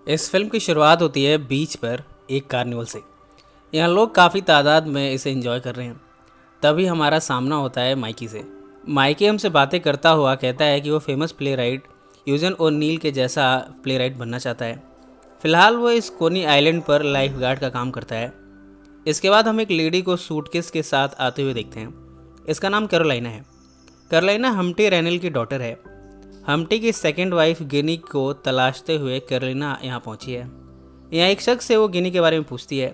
इस फिल्म की शुरुआत होती है बीच पर एक कार्निवल से। यहाँ लोग काफ़ी तादाद में इसे एंजॉय कर रहे हैं। तभी हमारा सामना होता है माइकी से। माइकी हमसे बातें करता हुआ कहता है कि वो फेमस प्ले राइट यूजन ओ'नील के जैसा प्ले राइट बनना चाहता है। फिलहाल वो इस कोनी आइलैंड पर लाइफ गार्ड का काम करता है। इसके बाद हम एक लेडी को सूटकेस के साथ आते हुए देखते हैं। इसका नाम कैरोलिना है। कैरोलिना हम्टी रेनल की डॉटर है। हम्टी की सेकंड वाइफ गिनी को तलाशते हुए कैरोलिना यहाँ पहुँची है। यहाँ एक शख्स से वो गिनी के बारे में पूछती है।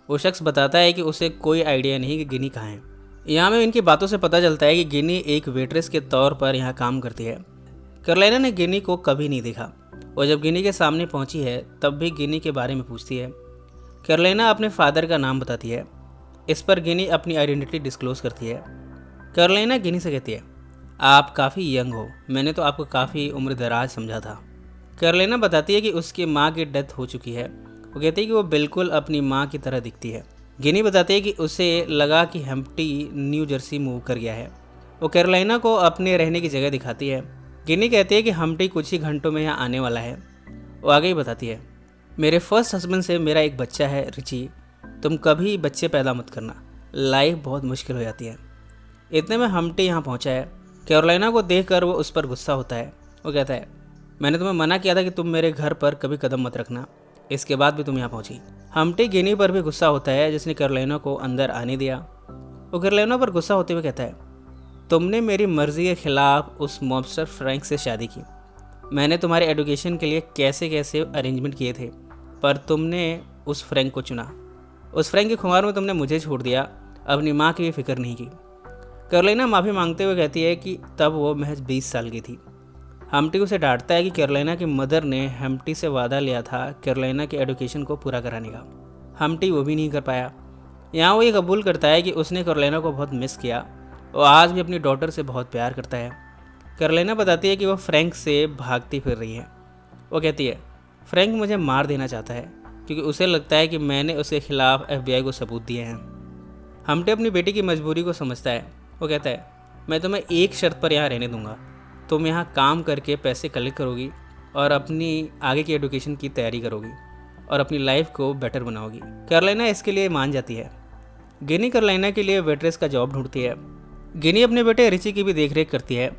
वो शख्स बताता है कि उसे कोई आइडिया नहीं कि गिनी कहाँ है। यहाँ में इनकी बातों से पता चलता है कि गिनी एक वेट्रेस के तौर पर यहाँ काम करती है। कैरोलिना ने गिनी को कभी नहीं देखा। वो जब गिनी के सामने पहुँची है तब भी गिनी के बारे में पूछती है। कैरोलिना अपने फादर का नाम बताती है। इस पर गिनी अपनी आइडेंटिटी डिस्क्लोज करती है। कैरोलिना गिनी से कहती है, आप काफ़ी यंग हो, मैंने तो आपको काफ़ी उम्र दराज समझा था। कैरोलिना बताती है कि उसकी माँ की डेथ हो चुकी है। वो कहती है कि वो बिल्कुल अपनी माँ की तरह दिखती है। गिनी बताती है कि उसे लगा कि हम्टी न्यू जर्सी मूव कर गया है। वो कैरोलिना को अपने रहने की जगह दिखाती है। गिनी कहती है कि हम्टी कुछ ही घंटों में यहाँ आने वाला है। वो आगे ही बताती है, मेरे फर्स्ट हस्बैंड से मेरा एक बच्चा है रिची, तुम कभी बच्चे पैदा मत करना, लाइफ बहुत मुश्किल हो जाती है। इतने में हम्टी यहाँ पहुँचा है। कैरोलिना को देखकर वो उस पर गुस्सा होता है। वो कहता है, मैंने तुम्हें मना किया था कि तुम मेरे घर पर कभी कदम मत रखना, इसके बाद भी तुम यहाँ पहुँची। हम्टी गिनी पर भी गुस्सा होता है जिसने कैरोलिना को अंदर आने दिया। वो कैरोलिना पर गुस्सा होते हुए कहता है, तुमने मेरी मर्जी के खिलाफ उस मॉबस्टर फ्रैंक से शादी की। मैंने तुम्हारे एडुकेशन के लिए कैसे कैसे अरेंजमेंट किए थे, पर तुमने उस फ्रैंक को चुना। उस फ्रैंक के खुमार में तुमने मुझे छोड़ दिया, अपनी माँ की भी फिक्र नहीं की। कैरोलिना माफ़ी मांगते हुए कहती है कि तब वो महज 20 साल की थी। हम्टी उसे डांटता है कि कैरोलिना की मदर ने हम्टी से वादा लिया था कैरोलिना के एडुकेशन को पूरा कराने का। हम्टी वो भी नहीं कर पाया। यहाँ वो ये कबूल करता है कि उसने कैरोलिना को बहुत मिस किया और आज भी अपनी डॉटर से बहुत प्यार करता है। कैरोलिना बताती है कि वो फ्रैंक से भागती फिर रही है। वो कहती है, फ्रैंक मुझे मार देना चाहता है क्योंकि उसे लगता है कि मैंने उसके खिलाफ FBI को सबूत दिए हैं। हम्टी अपनी बेटी की मजबूरी को समझता है। वो कहता है, मैं तुम्हें एक शर्त पर यहाँ रहने दूंगा, तुम यहाँ काम करके पैसे कलेक्ट करोगी और अपनी आगे की एडुकेशन की तैयारी करोगी और अपनी लाइफ को बेटर बनाओगी। कैरोलिना इसके लिए मान जाती है। गिनी कैरोलिना के लिए वेट्रेस का जॉब ढूंढती है। गिनी अपने बेटे रिची की भी देखरेख करती है।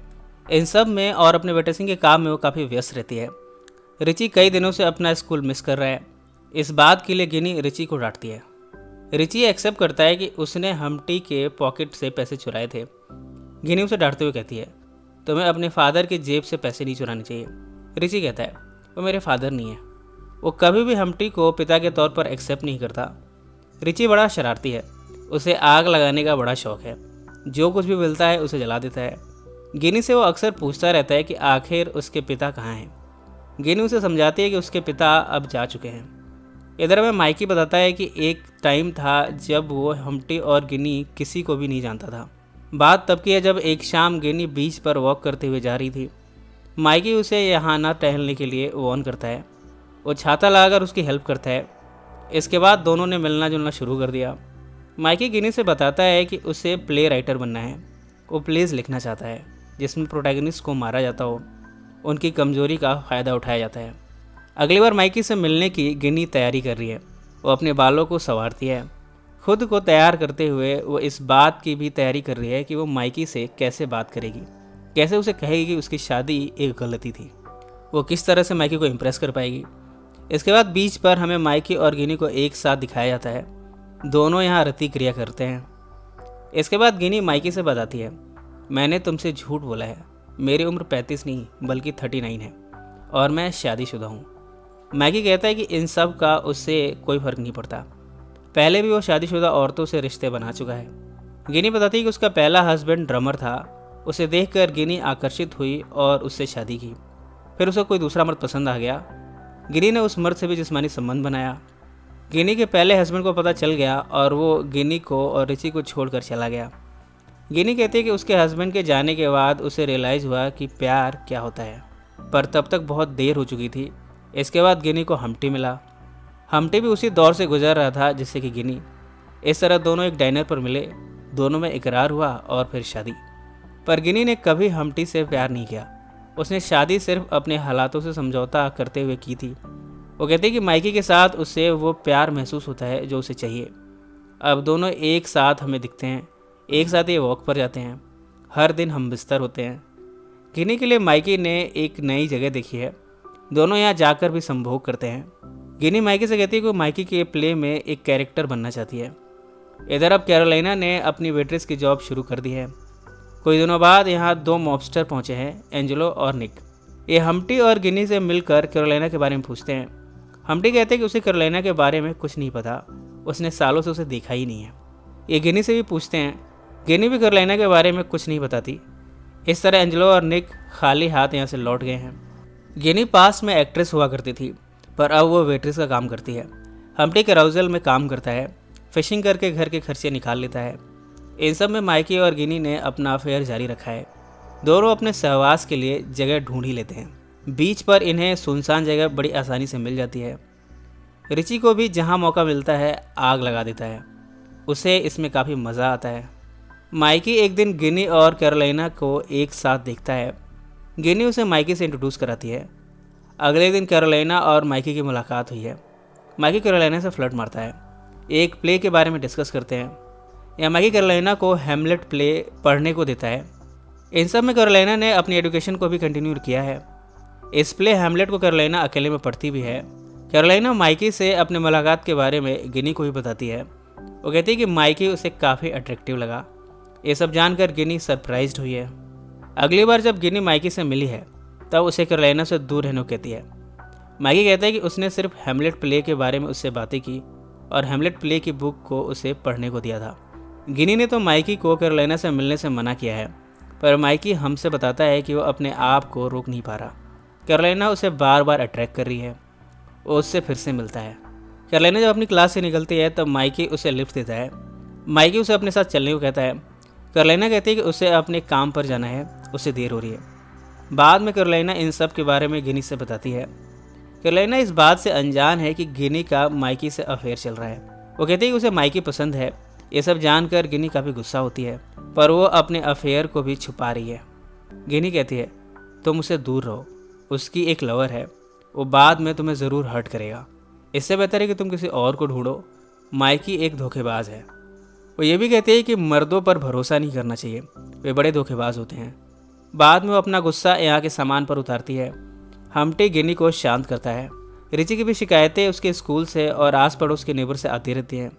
इन सब में और अपने वेट्रेसिंग के काम में वो काफ़ी व्यस्त रहती है। रिची कई दिनों से अपना स्कूल मिस कर रहा है। इस बात के लिए गिनी रिची को डांटती है। रिची एक्सेप्ट करता है कि उसने हम्टी के पॉकेट से पैसे चुराए थे। गिनी उसे डांटते हुए कहती है, तुम्हें अपने फादर की जेब से पैसे नहीं चुराने चाहिए। रिची कहता है, वो मेरे फादर नहीं है। वो कभी भी हम्टी को पिता के तौर पर एक्सेप्ट नहीं करता। रिची बड़ा शरारती है। उसे आग लगाने का बड़ा शौक है। जो कुछ भी मिलता है उसे जला देता है। गिनी से वो अक्सर पूछता रहता है कि आखिर उसके पिता कहाँ हैं। गिनी उसे समझाती है कि उसके पिता अब जा चुके हैं। इधर में माइकी बताता है कि एक टाइम था जब वो हम्टी और गिनी किसी को भी नहीं जानता था। बात तब की है जब एक शाम गिनी बीच पर वॉक करते हुए जा रही थी। माइकी उसे यहाँ ना टहलने के लिए वार्न करता है। वो छाता लगाकर उसकी हेल्प करता है। इसके बाद दोनों ने मिलना जुलना शुरू कर दिया। माइकी गिनी से बताता है कि उसे प्ले राइटर बनना है। वो प्लेज लिखना चाहता है जिसमें प्रोटैगनिस्ट को मारा जाता हो, उनकी कमजोरी का फ़ायदा उठाया जाता है। अगली बार माइकी से मिलने की गिनी तैयारी कर रही है। वो अपने बालों को संवारती है। खुद को तैयार करते हुए वो इस बात की भी तैयारी कर रही है कि वो माइकी से कैसे बात करेगी, कैसे उसे कहेगी कि उसकी शादी एक गलती थी, वो किस तरह से माइकी को इम्प्रेस कर पाएगी। इसके बाद बीच पर हमें माइकी और गिनी को एक साथ दिखाया जाता है। दोनों यहाँ रति क्रिया करते हैं। इसके बाद गिनी माइकी से बताती है, मैंने तुमसे झूठ बोला है, मेरी उम्र 35 नहीं बल्कि 39 है और मैं शादीशुदा हूँ। माइकी कहता है कि इन सब का उससे कोई फ़र्क नहीं पड़ता। पहले भी वो शादीशुदा औरतों से रिश्ते बना चुका है। गिनी बताती है कि उसका पहला हस्बैंड ड्रमर था। उसे देखकर गिनी आकर्षित हुई और उससे शादी की। फिर उसे कोई दूसरा मर्द पसंद आ गया। गिनी ने उस मर्द से भी जिस्मानी संबंध बनाया। गिनी के पहले हस्बैंड को पता चल गया और वो गिनी को और रिची को छोड़कर चला गया। गिनी कहती है कि उसके हस्बैंड के जाने के बाद उसे रियलाइज़ हुआ कि प्यार क्या होता है, पर तब तक बहुत देर हो चुकी थी। इसके बाद गिनी को हम्टी मिला। हम्टी भी उसी दौर से गुजर रहा था जिससे कि गिनी। इस तरह दोनों एक डाइनर पर मिले, दोनों में इकरार हुआ और फिर शादी। पर गिनी ने कभी हम्टी से प्यार नहीं किया। उसने शादी सिर्फ अपने हालातों से समझौता करते हुए की थी। वो कहते हैं कि माइकी के साथ उसे वो प्यार महसूस होता है जो उसे चाहिए। अब दोनों एक साथ हमें दिखते हैं, एक साथ ये वॉक पर जाते हैं, हर दिन हम बिस्तर होते हैं। गिनी के लिए माइकी ने एक नई जगह देखी है, दोनों यहाँ जाकर भी संभोग करते हैं। गिनी माइकी से कहती है कि वो माइकी के प्ले में एक कैरेक्टर बनना चाहती है। इधर अब कैरोलिना ने अपनी वेट्रेस की जॉब शुरू कर दी है। कुछ दिनों बाद यहाँ 2 मॉबस्टर पहुँचे हैं, एंजेलो और निक। ये हम्टी और गिनी से मिलकर कैरोलिना के बारे में पूछते हैं। हम्टी कहते हैं कि उसे कैरोलिना के बारे में कुछ नहीं पता, उसने सालों से उसे देखा ही नहीं है। ये गिनी से भी पूछते हैं, गिनी भी कैरोलिना के बारे में कुछ नहीं बताती। इस तरह एंजेलो और निक खाली हाथ यहाँ से लौट गए हैं। गिनी पास में एक्ट्रेस हुआ करती थी, पर अब वो वेट्रेस का काम करती है। हम्टी कैराउजल में काम करता है, फिशिंग करके घर के खर्चे निकाल लेता है। इन सब में माइकी और गिनी ने अपना अफेयर जारी रखा है। दोनों अपने सहवास के लिए जगह ढूंढ ही लेते हैं। बीच पर इन्हें सुनसान जगह बड़ी आसानी से मिल जाती है। रिची को भी जहाँ मौका मिलता है आग लगा देता है, उसे इसमें काफ़ी मज़ा आता है। माइकी एक दिन गिनी और कैरोलिना को एक साथ देखता है। गिनी उसे माइकी से इंट्रोड्यूस कराती है। अगले दिन कैरोलिना और माइकी की मुलाकात हुई है। माइकी कैरोलिना से फ्लर्ट मारता है। एक प्ले के बारे में डिस्कस करते हैं। यहाँ माइकी कैरोलिना को हैमलेट प्ले पढ़ने को देता है। इन सब में कैरोलिना ने अपनी एजुकेशन को भी कंटिन्यू किया है। इस प्ले हैमलेट को कैरोलिना अकेले में पढ़ती भी है। कैरोलिना माइकी से अपने मुलाकात के बारे में गिनी को भी बताती है। वो कहती है कि माइकी उसे काफ़ी अट्रैक्टिव लगा। ये सब जानकर गिनी सरप्राइज्ड हुई है। अगली बार जब गिनी माइकी से मिली है तब उसे कैरोलिना से दूर रहने को कहती है। माइकी कहता है कि उसने सिर्फ हैमलेट प्ले के बारे में उससे बातें की और हैमलेट प्ले की बुक को उसे पढ़ने को दिया था। गिनी ने तो माइकी को कैरोलिना से मिलने से मना किया है, पर माइकी हमसे बताता है कि वो अपने आप को रोक नहीं पा रहा। कैरोलिना उसे बार बार अट्रैक्ट कर रही है। वो उससे फिर से मिलता है। कैरोलिना जब अपनी क्लास से निकलती है तब माइकी उसे लिफ्ट देता है। माइकी उसे अपने साथ चलने को कहता है। कैरोलिना कहती है कि उसे अपने काम पर जाना है, उसे देर हो रही है। बाद में कैरोलिना इन सब के बारे में गिनी से बताती है। कैरोलिना इस बात से अनजान है कि गिनी का माइकी से अफेयर चल रहा है। वो कहती है कि उसे माइकी पसंद है। ये सब जानकर गिनी काफ़ी गुस्सा होती है, पर वो अपने अफेयर को भी छुपा रही है। गिनी कहती है, तुम उसे दूर रहो, उसकी एक लवर है, वो बाद में तुम्हें ज़रूर हर्ट करेगा। इससे बेहतर है कि तुम किसी और को ढूंढो, माइकी एक धोखेबाज है। वो ये भी कहती है कि मर्दों पर भरोसा नहीं करना चाहिए, वे बड़े धोखेबाज होते हैं। बाद में वो अपना गुस्सा यहाँ के सामान पर उतारती है। हम्टी गिनी को शांत करता है। रिची की भी शिकायतें उसके स्कूल से और आस पड़ोस के नेबर से आती रहती हैं।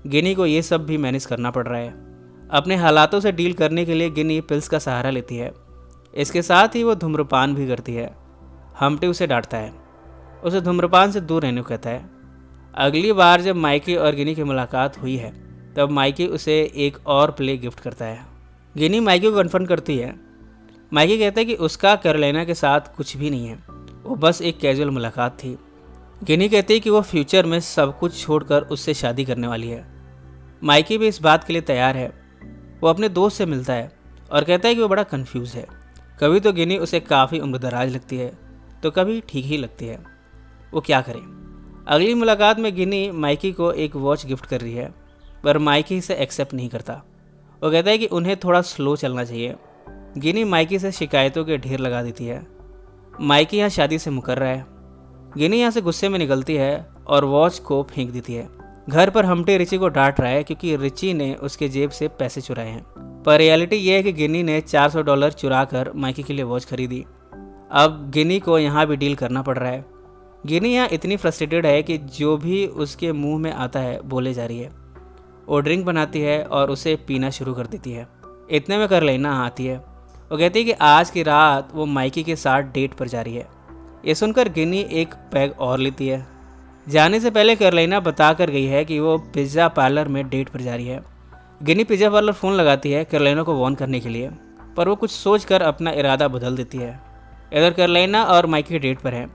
गिनी को ये सब भी मैनेज करना पड़ रहा है। अपने हालातों से डील करने के लिए गिनी पिल्स का सहारा लेती है। इसके साथ ही वो धूम्रपान भी करती है। हम्टी उसे डांटता है, उसे धूम्रपान से दूर रहने को कहता है। अगली बार जब माइकी और गिनी की मुलाकात हुई है तब माइकी उसे एक और प्ले गिफ्ट करता है। गिनी माइकी को कन्फर्म करती है। माइकी कहता है कि उसका कैरोलिना के साथ कुछ भी नहीं है, वो बस एक कैजुअल मुलाकात थी। गिनी कहती है कि वो फ्यूचर में सब कुछ छोड़कर उससे शादी करने वाली है। माइकी भी इस बात के लिए तैयार है। वो अपने दोस्त से मिलता है और कहता है कि वो बड़ा कंफ्यूज है। कभी तो गिनी उसे काफ़ी उम्रदराज लगती है तो कभी ठीक ही लगती है। वो क्या करे। अगली मुलाकात में गिनी माइकी को एक वॉच गिफ्ट कर रही है, पर माइकी इसे एक्सेप्ट नहीं करता। वो कहता है कि उन्हें थोड़ा स्लो चलना चाहिए। गिनी माइकी से शिकायतों के ढेर लगा देती है। माइकी यहाँ शादी से मुकर रहा है। गिनी यहाँ से गुस्से में निकलती है और वॉच को फेंक देती है। घर पर हम्टी रिची को डांट रहा है क्योंकि रिची ने उसके जेब से पैसे चुराए हैं, पर रियलिटी ये है कि गिनी ने $400 चुरा कर माइकी के लिए वॉच खरीदी। अब गिनी को यहाँ भी डील करना पड़ रहा है। गिनी यहाँ इतनी फ्रस्ट्रेटेड है कि जो भी उसके मुंह में आता है बोले जा रही है। वो ड्रिंक बनाती है और उसे पीना शुरू कर देती है। इतने में कैरोलिना आती है। वो कहती है कि आज की रात वो माइकी के साथ डेट पर जा रही है। ये सुनकर गिनी एक पैग और लेती है। जाने से पहले कैरोलिना बता कर गई है कि वो पिज़्ज़ा पार्लर में डेट पर जा रही है। गिनी पिज़्ज़ा पार्लर फ़ोन लगाती है कैरोलिना को वार्न करने के लिए, पर वो कुछ सोचकर अपना इरादा बदल देती है। इधर कैरोलिना और माइकी डेट पर है।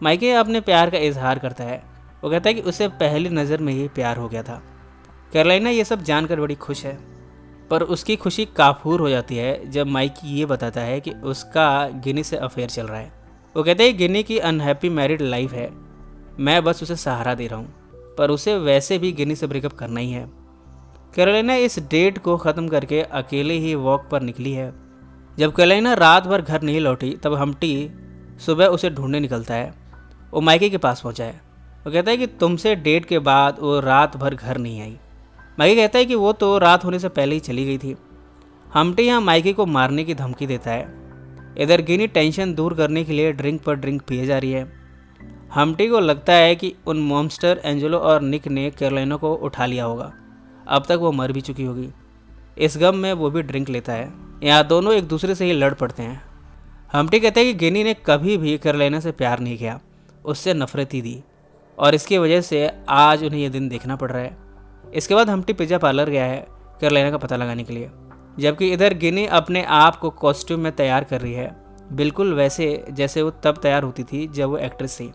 माइकी अपने प्यार का इजहार करता है। वो कहता है कि उसे पहली नज़र में ही प्यार हो गया था। कैरोलिना ये सब जानकर बड़ी खुश है, पर उसकी खुशी काफूर हो जाती है जब माइकी ये बताता है कि उसका गिनी से अफेयर चल रहा है। वो कहते हैं गिनी की अनहैप्पी मैरिड लाइफ है, मैं बस उसे सहारा दे रहा हूँ, पर उसे वैसे भी गिनी से ब्रेकअप करना ही है। कैरोलिना इस डेट को ख़त्म करके अकेले ही वॉक पर निकली है। जब कैरोलिना रात भर घर नहीं लौटी तब हम्टी सुबह उसे ढूंढने निकलता है। वो माइकी के पास पहुंचा है। वो कहता है कि तुमसे डेट के बाद वो रात भर घर नहीं आई। माइकी कहता है कि वो तो रात होने से पहले ही चली गई थी। हम्प्टी यहाँ माइकी को मारने की धमकी देता है। इधर गिनी टेंशन दूर करने के लिए ड्रिंक पर ड्रिंक पिए जा रही है। हम्प्टी को लगता है कि उन मॉन्स्टर एंजेलो और निक ने कैरोलिना को उठा लिया होगा। अब तक वो मर भी चुकी होगी। इस गम में वो भी ड्रिंक लेता है। यहाँ दोनों एक दूसरे से ही लड़ पड़ते हैं। हम्प्टी कहते हैं कि गिनी ने कभी भी कैरोलिना से प्यार नहीं किया, उससे नफरत ही दी, और इसकी वजह से आज उन्हें यह दिन देखना पड़ रहा है। इसके बाद हम्प्टी पिज़्ज़ा पार्लर गया है कैरोलिना का पता लगाने के लिए, जबकि इधर गिनी अपने आप को कॉस्ट्यूम में तैयार कर रही है, बिल्कुल वैसे जैसे वो तब तैयार होती थी जब वो एक्ट्रेस थी।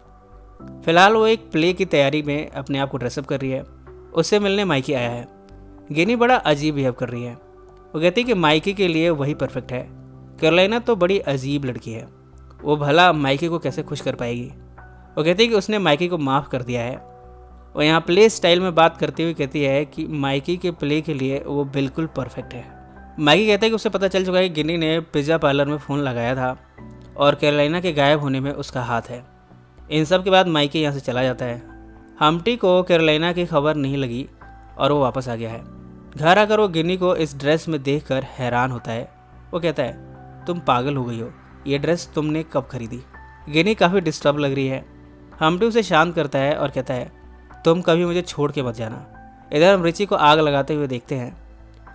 फिलहाल वो एक प्ले की तैयारी में अपने आप को ड्रेसअप कर रही है। उससे मिलने माइकी आया है। गिनी बड़ा अजीब बिहेव कर रही है। वो कहती है कि माइकी के लिए वही परफेक्ट है। कैरोलिना तो बड़ी अजीब लड़की है, वो भला माइकी को कैसे खुश कर पाएगी। वो कहती है कि उसने माइकी को माफ़ कर दिया है। वो यहाँ प्ले स्टाइल में बात करते हुए कहती है कि माइकी के प्ले के लिए वो बिल्कुल परफेक्ट है। माइकी कहता है कि उसे पता चल चुका है कि गिनी ने पिज़्ज़ा पार्लर में फ़ोन लगाया था और कैरोलिना के गायब होने में उसका हाथ है। इन सब के बाद माइकी यहाँ से चला जाता है। हम्प्टी को कैरोलिना की खबर नहीं लगी और वो वापस आ गया है। घर आकर वो गिनी को इस ड्रेस में देखकर हैरान होता है। वो कहता है, तुम पागल हो गई हो, ये ड्रेस तुमने कब खरीदी। गिनी काफ़ी डिस्टर्ब लग रही है। हम्प्टी उसे शांत करता है और कहता है, तुम कभी मुझे छोड़ के मत जाना। इधर हम रिची को आग लगाते हुए देखते हैं।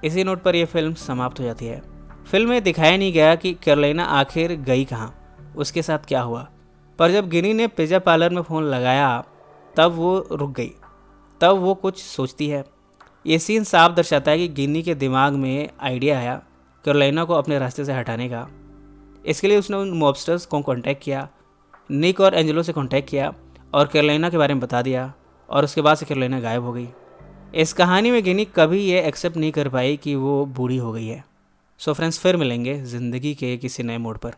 इसी नोट पर यह फिल्म समाप्त हो जाती है। फिल्म में दिखाया नहीं गया कि कैरोलिना आखिर गई कहाँ, उसके साथ क्या हुआ, पर जब गिनी ने पिज़्ज़ा पार्लर में फ़ोन लगाया तब वो रुक गई। तब वो कुछ सोचती है। ये सीन साफ दर्शाता है कि गिनी के दिमाग में आइडिया आया कैरोलिना को अपने रास्ते से हटाने का। इसके लिए उसने उन मॉबस्टर्स को कांटेक्ट किया, निक और एंजेलो से कांटेक्ट किया और कैरोलिना के बारे में बता दिया, और उसके बाद से कैरोलिना गायब हो गई। इस कहानी में गिनी कभी ये एक्सेप्ट नहीं कर पाई कि वो बूढ़ी हो गई है। सो फ्रेंड्स, फिर मिलेंगे ज़िंदगी के किसी नए मोड़ पर।